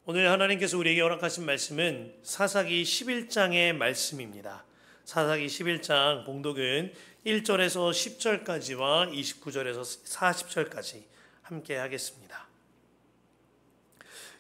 오늘 하나님께서 우리에게 허락하신 말씀은 사사기 11장의 말씀입니다. 사사기 11장 봉독은 1절에서 10절까지와 29절에서 40절까지 함께 하겠습니다.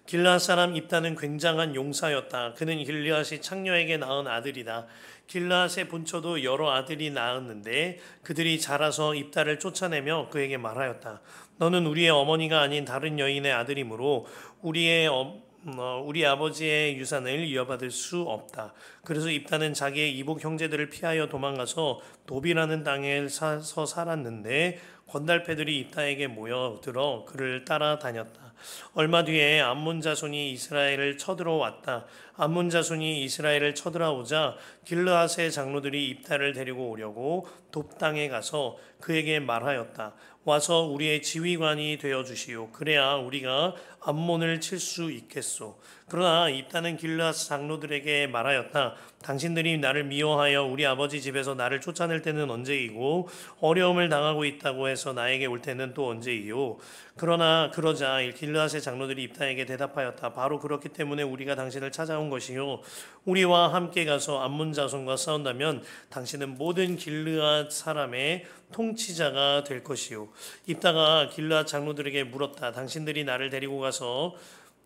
길르앗 사람 입다는 굉장한 용사였다. 그는 길르앗이 창녀에게 낳은 아들이다. 길르앗의 본처도 여러 아들이 낳았는데 그들이 자라서 입다를 쫓아내며 그에게 말하였다. 너는 우리의 어머니가 아닌 다른 여인의 아들이므로 우리 아버지의 유산을 이어받을 수 없다. 그래서 입다는 자기의 이복 형제들을 피하여 도망가서 도비라는 땅에 사서 살았는데 건달패들이 입다에게 모여들어 그를 따라다녔다. 얼마 뒤에 암몬 자손이 이스라엘을 쳐들어왔다. 암몬 자손이 이스라엘을 쳐들어오자 길르앗의 장로들이 입다를 데리고 오려고 돕 땅에 가서 그에게 말하였다. 와서 우리의 지휘관이 되어 주시오. 그래야 우리가 암몬을 칠 수 있겠소. 그러나 입다는 길르앗 장로들에게 말하였다. 당신들이 나를 미워하여 우리 아버지 집에서 나를 쫓아낼 때는 언제이고 어려움을 당하고 있다고 해서 나에게 올 때는 또 언제이요. 그러자 길르앗의 장로들이 입다에게 대답하였다. 바로 그렇기 때문에 우리가 당신을 찾아온 것이요. 우리와 함께 가서 암몬 자손과 싸운다면 당신은 모든 길르앗 사람의 통치자가 될 것이요. 입다가 길르앗 장로들에게 물었다. 당신들이 나를 데리고 가서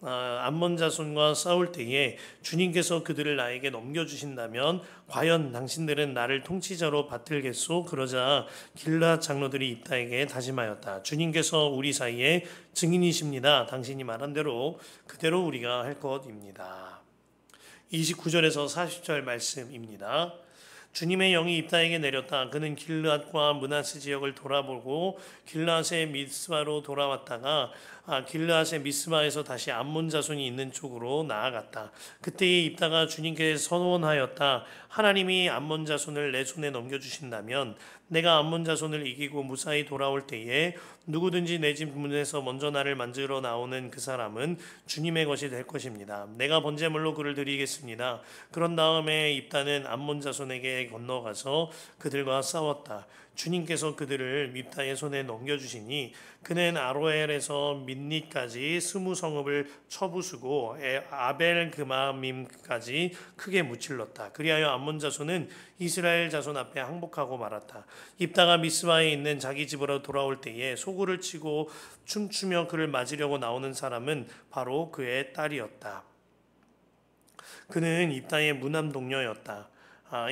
암몬 자손과 싸울 때에 주님께서 그들을 나에게 넘겨주신다면 과연 당신들은 나를 통치자로 받들겠소? 그러자 길르앗 장로들이 입다에게 다짐하였다. 주님께서 우리 사이에 증인이십니다. 당신이 말한 대로 그대로 우리가 할 것입니다. 29절에서 40절 말씀입니다. 주님의 영이 입다에게 내렸다. 그는 길르앗과 므낫세 지역을 돌아보고 길르앗의 미스바로 돌아왔다가 길르앗의 미스바에서 다시 암몬 자손이 있는 쪽으로 나아갔다. 그때에 입다가 주님께 선언하였다. 하나님이 암몬 자손을 내 손에 넘겨주신다면 내가 암몬 자손을 이기고 무사히 돌아올 때에 누구든지 내 집 문에서 먼저 나를 만지러 나오는 그 사람은 주님의 것이 될 것입니다. 내가 번제물로 그를 드리겠습니다. 그런 다음에 입다는 암몬 자손에게 건너가서 그들과 싸웠다. 주님께서 그들을 입다의 손에 넘겨주시니 그는 아로엘에서 민니까지 20성읍을 쳐부수고 아벨 그마밈까지 크게 무찔렀다. 그리하여 암몬 자손은 이스라엘 자손 앞에 항복하고 말았다. 입다가 미스바에 있는 자기 집으로 돌아올 때에 소구를 치고 춤추며 그를 맞으려고 나오는 사람은 바로 그의 딸이었다. 그는 입다의 무남 동료였다.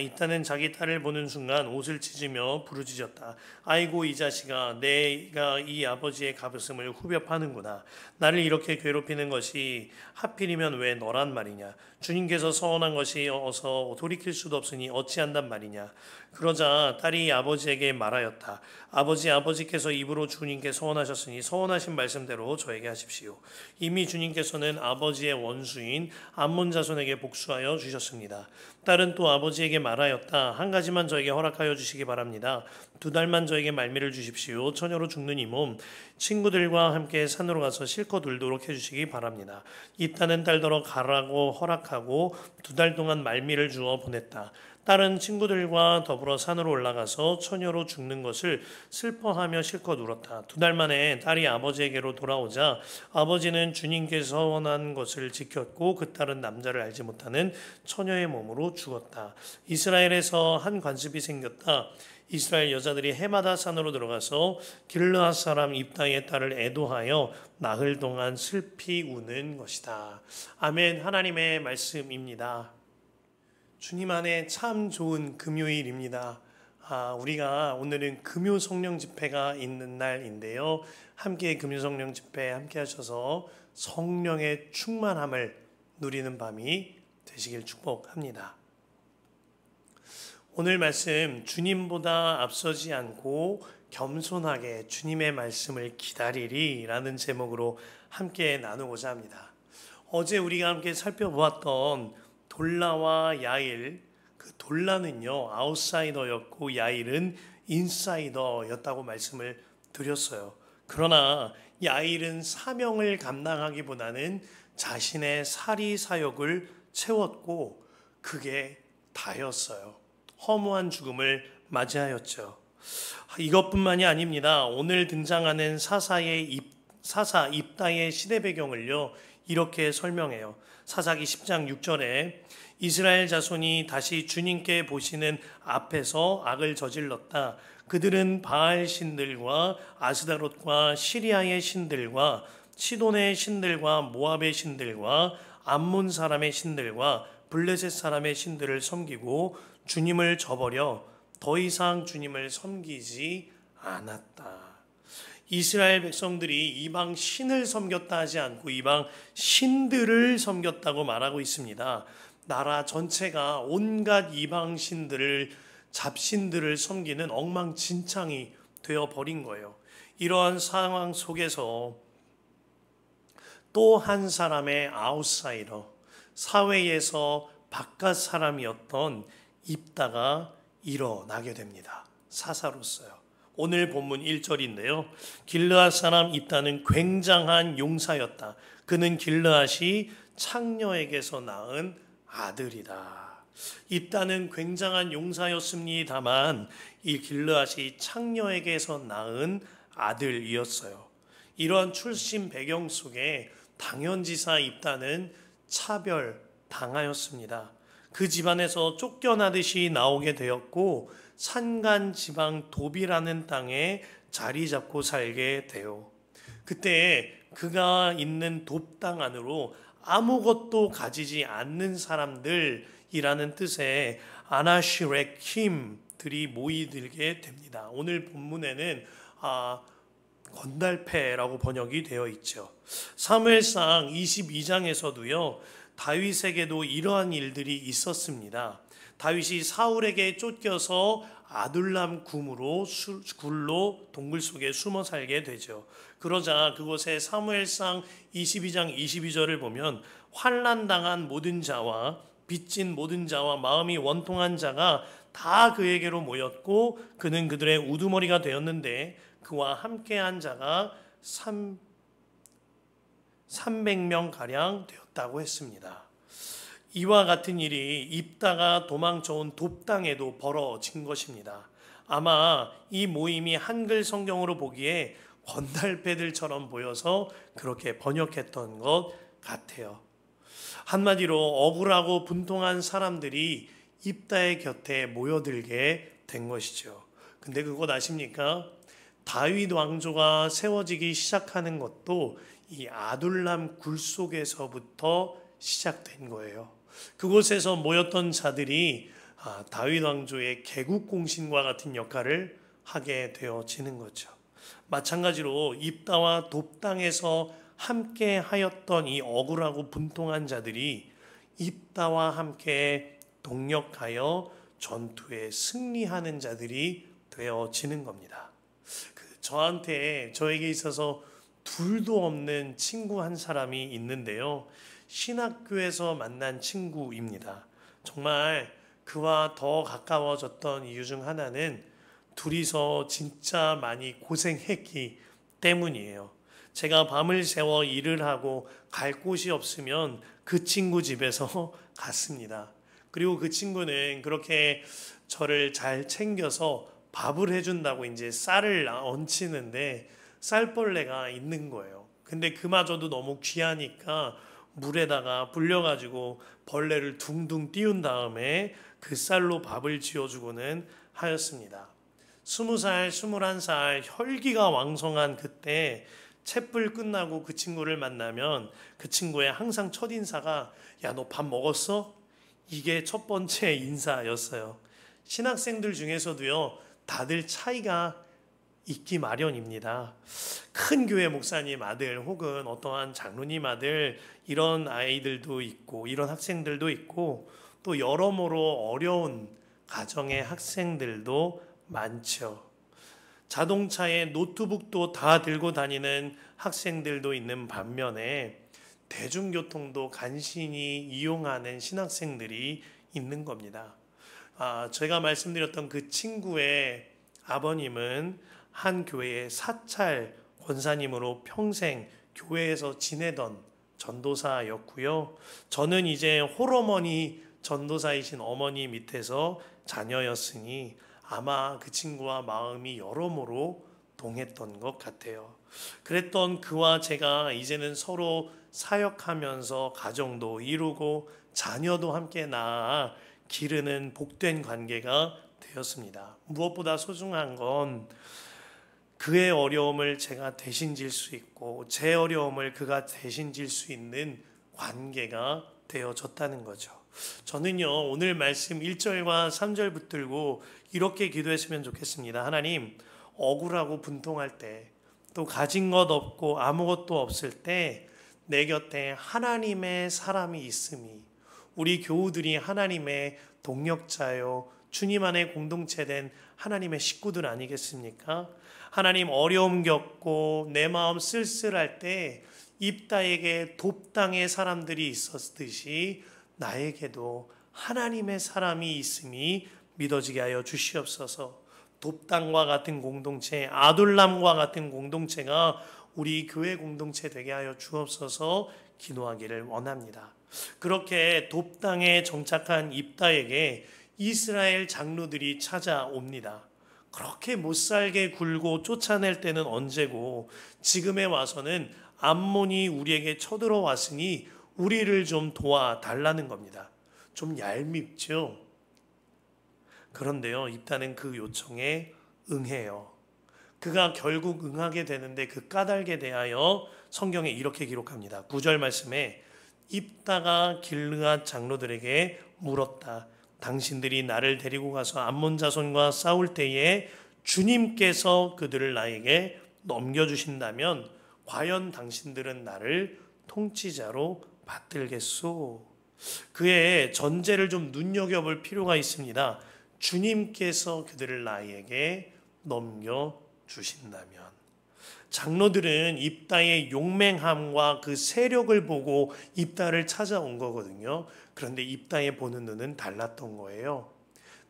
입다는 자기 딸을 보는 순간 옷을 찢으며 부르짖었다. 아이고 이 자식아, 내가 이 아버지의 가슴을 후벼 파는구나. 나를 이렇게 괴롭히는 것이 하필이면 왜 너란 말이냐. 주님께서 서원한 것이 어서 돌이킬 수도 없으니 어찌한단 말이냐. 그러자 딸이 아버지에게 말하였다. 아버지께서 입으로 주님께 서원하셨으니 서원하신 말씀대로 저에게 하십시오. 이미 주님께서는 아버지의 원수인 암몬 자손에게 복수하여 주셨습니다. 딸은 또 아버지에게 말하였다. 한 가지만 저에게 허락하여 주시기 바랍니다. 2달만 저에게 말미를 주십시오. 처녀로 죽는 이 몸 친구들과 함께 산으로 가서 실컷 울도록 해주시기 바랍니다. 입다는 딸더러 가라고 허락하고 2달 동안 말미를 주어 보냈다. 딸은 친구들과 더불어 산으로 올라가서 처녀로 죽는 것을 슬퍼하며 실컷 울었다. 2달 만에 딸이 아버지에게로 돌아오자 아버지는 주님께서 원한 것을 지켰고 그 딸은 남자를 알지 못하는 처녀의 몸으로 죽었다. 이스라엘에서 한 관습이 생겼다. 이스라엘 여자들이 해마다 산으로 들어가서 길르앗 사람 입다의 딸을 애도하여 나흘 동안 슬피 우는 것이다. 아멘. 하나님의 말씀입니다. 주님 안에 참 좋은 금요일입니다. 우리가 오늘은 금요 성령 집회가 있는 날인데요. 함께 금요 성령 집회 함께 하셔서 성령의 충만함을 누리는 밤이 되시길 축복합니다. 오늘 말씀 주님보다 앞서지 않고 겸손하게 주님의 말씀을 기다리리 라는 제목으로 함께 나누고자 합니다. 어제 우리가 함께 살펴보았던 돌라와 야일, 그 돌라는요 아웃사이더였고 야일은 인사이더였다고 말씀을 드렸어요. 그러나 야일은 사명을 감당하기보다는 자신의 사리 사역을 채웠고 그게 다였어요. 허무한 죽음을 맞이하였죠. 이것뿐만이 아닙니다. 오늘 등장하는 사사 입다의 시대 배경을요 이렇게 설명해요. 사사기 10장 6절에 이스라엘 자손이 다시 주님께 보시는 앞에서 악을 저질렀다. 그들은 바알 신들과 아스다롯과 시리아의 신들과 시돈의 신들과 모압의 신들과 암몬 사람의 신들과 블레셋 사람의 신들을 섬기고 주님을 저버려 더 이상 주님을 섬기지 않았다. 이스라엘 백성들이 이방 신을 섬겼다 하지 않고 이방 신들을 섬겼다고 말하고 있습니다. 나라 전체가 온갖 이방 신들을, 잡신들을 섬기는 엉망진창이 되어버린 거예요. 이러한 상황 속에서 또 한 사람의 아웃사이더, 사회에서 바깥 사람이었던 입다가 일어나게 됩니다. 사사로서요. 오늘 본문 1절인데요. 길르앗 사람 입다는 굉장한 용사였다. 그는 길르앗이 창녀에게서 낳은 아들이다. 입다는 굉장한 용사였습니다만 이 길르앗이 창녀에게서 낳은 아들이었어요. 이러한 출신 배경 속에 당연지사 입다는 차별당하였습니다. 그 집안에서 쫓겨나듯이 나오게 되었고 산간 지방 도비라는 땅에 자리 잡고 살게 돼요. 그때 그가 있는 돕당 안으로 아무것도 가지지 않는 사람들이라는 뜻의 아나시레킴들이 모이들게 됩니다. 오늘 본문에는 건달패라고 번역이 되어 있죠. 사무엘상 22장에서도요. 다윗에게도 이러한 일들이 있었습니다. 다윗이 사울에게 쫓겨서 아둘람 굴로 동굴 속에 숨어 살게 되죠. 그러자 그곳에 사무엘상 22장 22절을 보면 환난당한 모든 자와 빚진 모든 자와 마음이 원통한 자가 다 그에게로 모였고 그는 그들의 우두머리가 되었는데 그와 함께한 자가 300명가량 되었다고 했습니다. 이와 같은 일이 입다가 도망쳐온 돕당에도 벌어진 것입니다. 아마 이 모임이 한글 성경으로 보기에 건달패들처럼 보여서 그렇게 번역했던 것 같아요. 한마디로 억울하고 분통한 사람들이 입다의 곁에 모여들게 된 것이죠. 근데 그것 아십니까? 다윗 왕조가 세워지기 시작하는 것도 이 아둘람 굴 속에서부터 시작된 거예요. 그곳에서 모였던 자들이 다윗 왕조의 개국공신과 같은 역할을 하게 되어지는 거죠. 마찬가지로 입다와 돕당에서 함께 하였던 이 억울하고 분통한 자들이 입다와 함께 동력하여 전투에 승리하는 자들이 되어지는 겁니다. 저에게 있어서 둘도 없는 친구 한 사람이 있는데요. 신학교에서 만난 친구입니다. 정말 그와 더 가까워졌던 이유 중 하나는 둘이서 진짜 많이 고생했기 때문이에요. 제가 밤을 새워 일을 하고 갈 곳이 없으면 그 친구 집에서 갔습니다. 그리고 그 친구는 그렇게 저를 잘 챙겨서 밥을 해준다고 이제 쌀을 얹히는데 쌀벌레가 있는 거예요. 근데 그마저도 너무 귀하니까 물에다가 불려가지고 벌레를 둥둥 띄운 다음에 그 쌀로 밥을 지어주고는 하였습니다. 20살, 21살 혈기가 왕성한 그때 촛불 끝나고 그 친구를 만나면 그 친구의 항상 첫 인사가 야, 너 밥 먹었어? 이게 첫 번째 인사였어요. 신학생들 중에서도요, 다들 차이가 있기 마련입니다. 큰 교회 목사님 아들 혹은 어떠한 장로님 아들 이런 아이들도 있고 이런 학생들도 있고 또 여러모로 어려운 가정의 학생들도 많죠. 자동차에 노트북도 다 들고 다니는 학생들도 있는 반면에 대중교통도 간신히 이용하는 신학생들이 있는 겁니다. 제가 말씀드렸던 그 친구의 아버님은 한 교회의 사찰 권사님으로 평생 교회에서 지내던 전도사였고요. 저는 이제 홀어머니 전도사이신 어머니 밑에서 자녀였으니 아마 그 친구와 마음이 여러모로 동했던 것 같아요. 그랬던 그와 제가 이제는 서로 사역하면서 가정도 이루고 자녀도 함께 낳아 기르는 복된 관계가 되었습니다. 무엇보다 소중한 건 그의 어려움을 제가 대신 질 수 있고 제 어려움을 그가 대신 질 수 있는 관계가 되어졌다는 거죠. 저는요, 오늘 말씀 1절과 3절 붙들고 이렇게 기도했으면 좋겠습니다. 하나님, 억울하고 분통할 때, 또 가진 것 없고 아무것도 없을 때 내 곁에 하나님의 사람이 있음이, 우리 교우들이 하나님의 동력자요, 주님 안에 공동체된 하나님의 식구들 아니겠습니까? 하나님, 어려움 겪고 내 마음 쓸쓸할 때 입다에게 돕당의 사람들이 있었듯이 나에게도 하나님의 사람이 있음이 믿어지게 하여 주시옵소서. 돕당과 같은 공동체, 아둘람과 같은 공동체가 우리 교회 공동체 되게 하여 주옵소서 기도하기를 원합니다. 그렇게 돕당에 정착한 입다에게 이스라엘 장로들이 찾아옵니다. 그렇게 못살게 굴고 쫓아낼 때는 언제고 지금에 와서는 암몬이 우리에게 쳐들어왔으니 우리를 좀 도와달라는 겁니다. 좀 얄밉죠? 그런데요, 입다는 그 요청에 응해요. 그가 결국 응하게 되는데 그 까닭에 대하여 성경에 이렇게 기록합니다. 9절 말씀에 입다가 길르앗 장로들에게 물었다. 당신들이 나를 데리고 가서 암몬 자손과 싸울 때에 주님께서 그들을 나에게 넘겨주신다면 과연 당신들은 나를 통치자로 받들겠소? 그의 전제를 좀 눈여겨볼 필요가 있습니다. 주님께서 그들을 나에게 넘겨주신다면. 장로들은 입다의 용맹함과 그 세력을 보고 입다를 찾아온 거거든요. 그런데 입다의 보는 눈은 달랐던 거예요.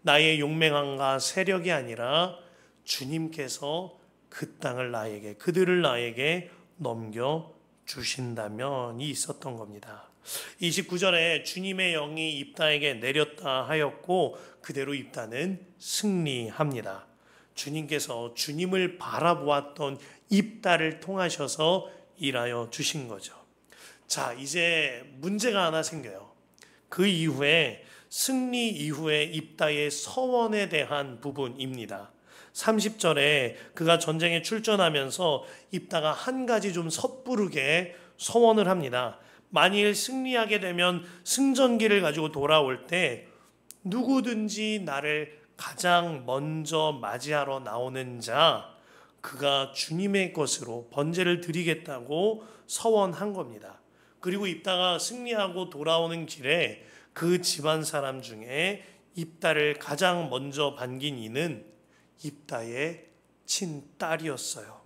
나의 용맹함과 세력이 아니라 주님께서 그 땅을 나에게, 그들을 나에게 넘겨주신다면이 있었던 겁니다. 29절에 주님의 영이 입다에게 내렸다 하였고 그대로 입다는 승리합니다. 주님께서 주님을 바라보았던 입다를 통하셔서 일하여 주신 거죠. 자, 이제 문제가 하나 생겨요. 그 이후에 승리 이후에 입다의 서원에 대한 부분입니다. 30절에 그가 전쟁에 출전하면서 입다가 한 가지 좀 섣부르게 서원을 합니다. 만일 승리하게 되면 승전기를 가지고 돌아올 때 누구든지 나를 가장 먼저 맞이하러 나오는 자, 그가 주님의 것으로 번제를 드리겠다고 서원한 겁니다. 그리고 입다가 승리하고 돌아오는 길에 그 집안 사람 중에 입다를 가장 먼저 반긴 이는 입다의 친딸이었어요.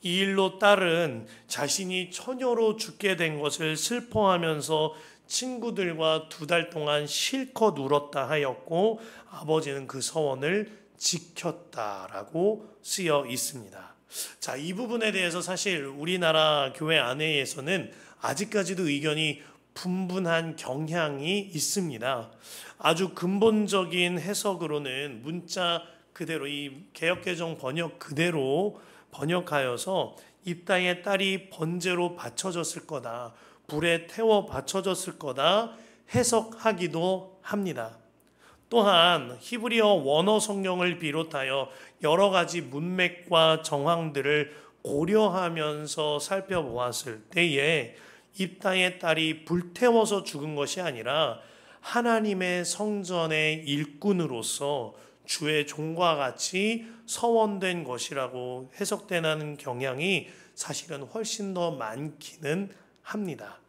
이 일로 딸은 자신이 처녀로 죽게 된 것을 슬퍼하면서 친구들과 2달 동안 실컷 울었다 하였고 아버지는 그 서원을 지켰다라고 쓰여 있습니다. 자, 이 부분에 대해서 사실 우리나라 교회 안에서는 아직까지도 의견이 분분한 경향이 있습니다. 아주 근본적인 해석으로는 문자 그대로 이 개역개정 번역 그대로 번역하여서 입다의 딸이 번제로 바쳐졌을 거다, 불에 태워 바쳐졌을 거다 해석하기도 합니다. 또한 히브리어 원어 성경을 비롯하여 여러 가지 문맥과 정황들을 고려하면서 살펴보았을 때에 입다의 딸이 불태워서 죽은 것이 아니라 하나님의 성전의 일꾼으로서 주의 종과 같이 서원된 것이라고 해석되는 경향이 사실은 훨씬 더 많기는 합니다.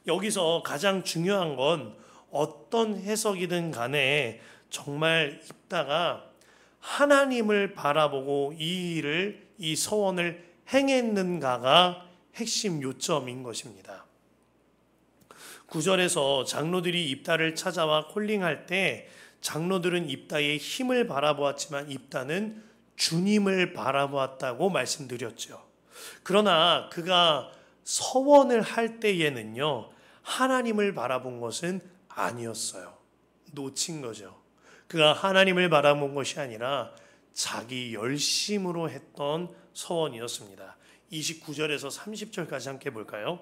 여기서 가장 중요한 건 어떤 해석이든 간에 정말 입다가 하나님을 바라보고 이 일을, 이 서원을 행했는가가 핵심 요점인 것입니다. 9절에서 장로들이 입다를 찾아와 콜링할 때 장로들은 입다의 힘을 바라보았지만 입다는 주님을 바라보았다고 말씀드렸죠. 그러나 그가 서원을 할 때에는요, 하나님을 바라본 것은 아니었어요. 놓친 거죠. 그가 하나님을 바라본 것이 아니라 자기 열심으로 했던 서원이었습니다. 29절에서 30절까지 함께 볼까요?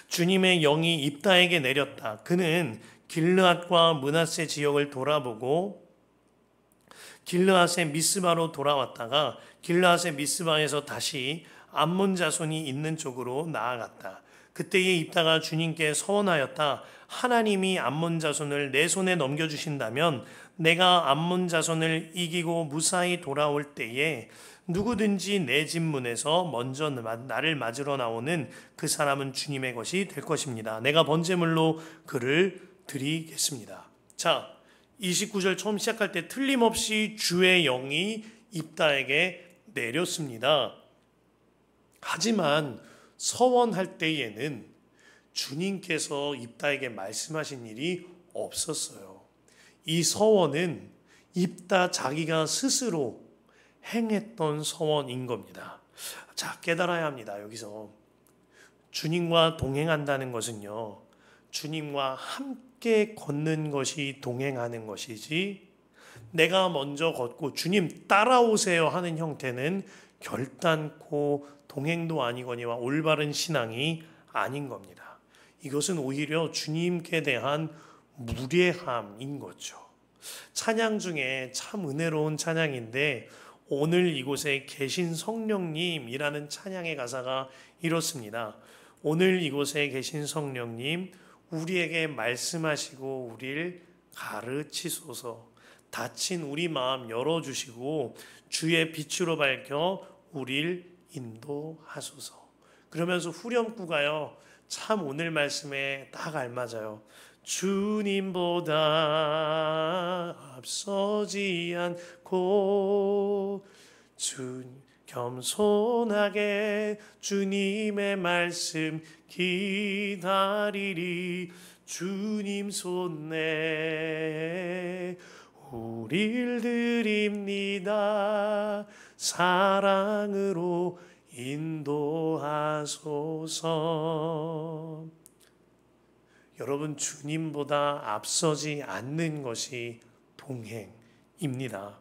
주님의 영이 입다에게 내렸다. 그는 길르앗과 므낫세 지역을 돌아보고 길르앗의 미스바로 돌아왔다가 길르앗의 미스바에서 다시 암몬 자손이 있는 쪽으로 나아갔다. 그때에 입다가 주님께 서원하였다. 하나님이 암몬 자손을 내 손에 넘겨주신다면 내가 암몬 자손을 이기고 무사히 돌아올 때에 누구든지 내 집 문에서 먼저 나를 맞으러 나오는 그 사람은 주님의 것이 될 것입니다. 내가 번제물로 그를 드리겠습니다. 자, 29절 처음 시작할 때 틀림없이 주의 영이 입다에게 내렸습니다. 하지만 서원할 때에는 주님께서 입다에게 말씀하신 일이 없었어요. 이 서원은 입다 자기가 스스로 행했던 서원인 겁니다. 자, 깨달아야 합니다. 여기서 주님과 동행한다는 것은요, 주님과 함께 걷는 것이 동행하는 것이지 내가 먼저 걷고 주님 따라오세요 하는 형태는 결단코 동행도 아니거니와 올바른 신앙이 아닌 겁니다. 이것은 오히려 주님께 대한 무례함인 거죠. 찬양 중에 참 은혜로운 찬양인데 오늘 이곳에 계신 성령님이라는 찬양의 가사가 이렇습니다. 오늘 이곳에 계신 성령님, 우리에게 말씀하시고 우리를 가르치소서. 닫힌 우리 마음 열어주시고 주의 빛으로 밝혀 우리를 인도하소서. 그러면서 후렴구가요, 참 오늘 말씀에 딱 알맞아요. 주님보다 앞서지 않고 겸손하게 주님의 말씀 기다리리. 주님 손에 우릴 드립니다. 사랑으로 인도하소서. 여러분, 주님보다 앞서지 않는 것이 동행입니다.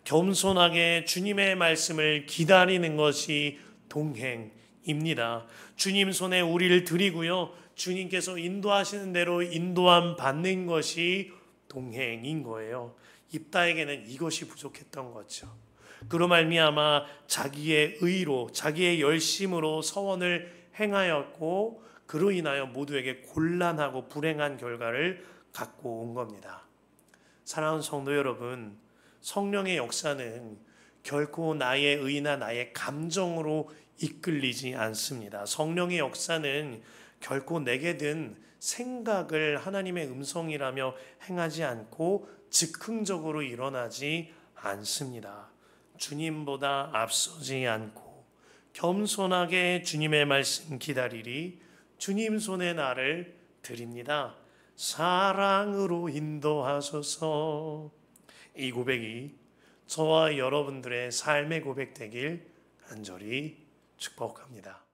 겸손하게 주님의 말씀을 기다리는 것이 동행입니다. 주님 손에 우리를 드리고요, 주님께서 인도하시는 대로 인도함 받는 것이 동행인 거예요. 입다에게는 이것이 부족했던 거죠. 그로 말미암아 자기의 의로, 자기의 열심으로 서원을 행하였고 그로 인하여 모두에게 곤란하고 불행한 결과를 갖고 온 겁니다. 사랑하는 성도 여러분, 성령의 역사는 결코 나의 의나 나의 감정으로 이끌리지 않습니다. 성령의 역사는 결코 내게 든 생각을 하나님의 음성이라며 행하지 않고 즉흥적으로 일어나지 않습니다. 주님보다 앞서지 않고 겸손하게 주님의 말씀 기다리리. 주님 손에 나를 드립니다. 사랑으로 인도하소서. 이 고백이 저와 여러분들의 삶의 고백 되길 간절히 축복합니다.